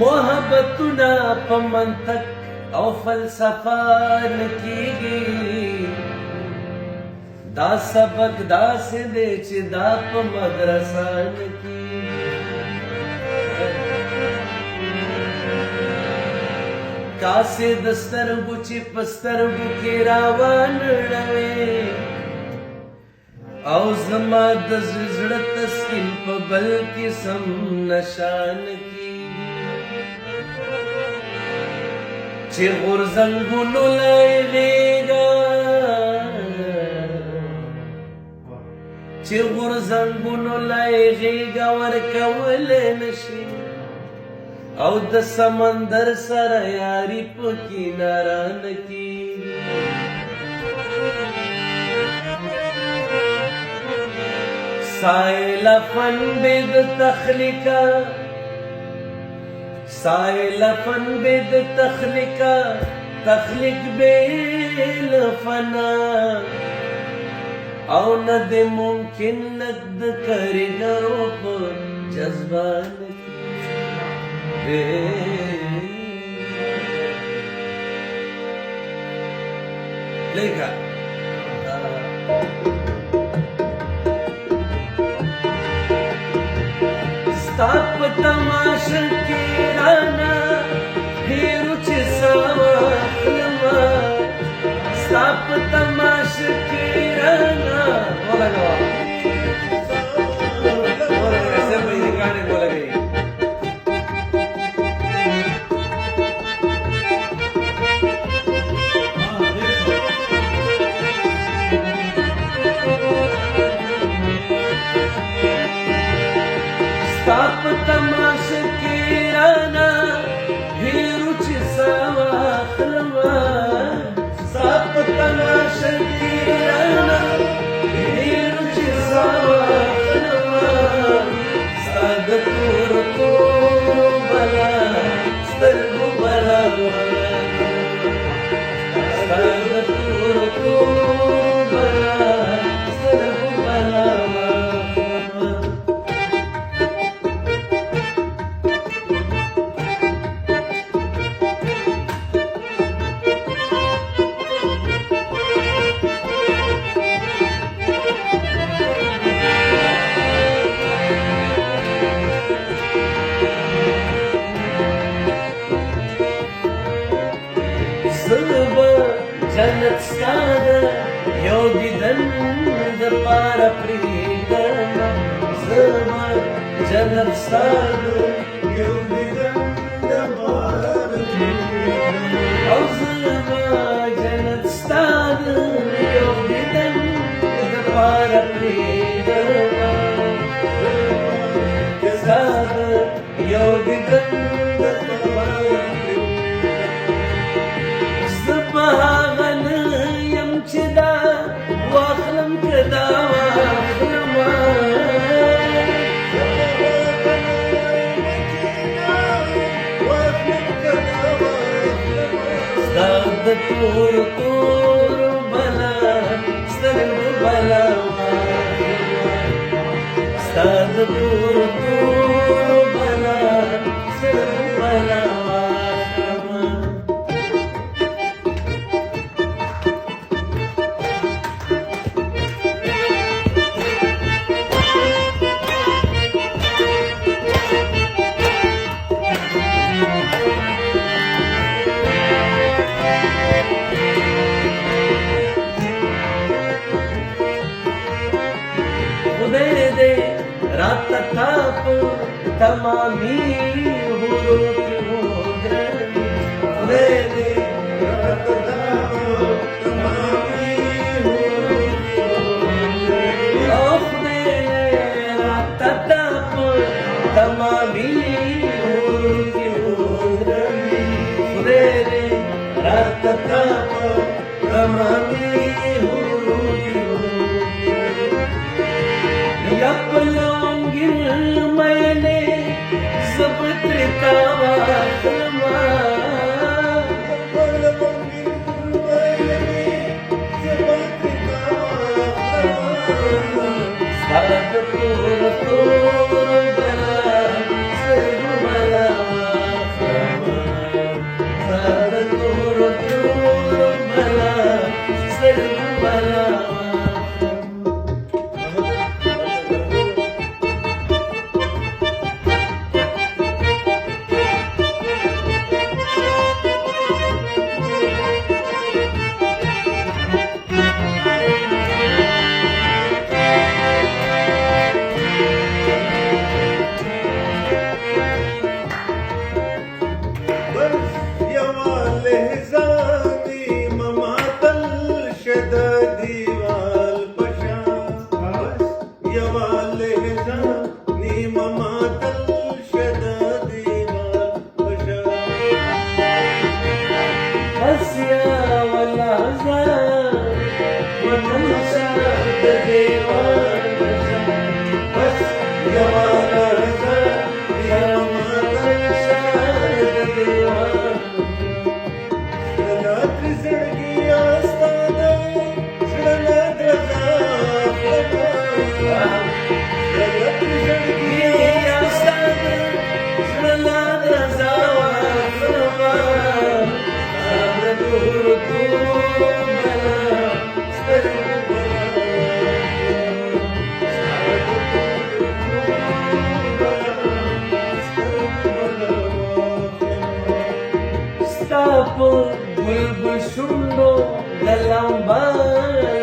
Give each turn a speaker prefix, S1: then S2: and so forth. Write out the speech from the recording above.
S1: محبتونه په منطق او فلسفه نه کیږي دا سبق داسې دی چې دا په مدرسه نه کیږي کاسې د سترګو چې په سترګو کې راونړوي او زما د زړه تسکین په بل قسم نشان کیږي چې غورځنګونو لایغېږه چې غورځنګونو لایغېږه ورکولی نشي او د سمندر سره یاري په کناره نه کیږي سایله فن بې د تخلیقه سایله فن بې د تخلیقه تخلیق بې له فنا او نه د ممکن نه د کاریګرو په جذبه نه ليك ستاپ تماشا کې رانا هیرو چې سواخلما ستاپ تماشا کې رانا ولګوا ऐसे वही गाने बोले गए ستاپ تماشا کې رانا هیرو چې سواخلما ستاپ تماشا کې رانا هیرو چې سواخلما ستاد تور تور بلا سترګو بلا ستاد تور تور بلا سترګو بلا جنت ستاده یو دیدن د پاره پرېږدم زما جنت ستاده یو دیدن د پاره پرېږدم او زما جنت ستاده یو دیدن د پاره پرېږدم ستاده یو دیدن د پاره واخلم کدا واخلما ستاد تور تور بلا سترګو بلا ستاد تور تور بلا سترګو بلا रात ताप तमामी हुरूफ होद्रनी दे दे रात ताप तमामी हुरूफ होद्रनी रात ताप तमामी हुरूफ होद्रनी दे दे रात ताप तमामी हुरूफ होद्रनी या मैंने सब त्रिकावा ਬੁਲਬੁਲ ਸੁਣੋ ਗੱਲਾਂ ਬਾਰੀਆਂ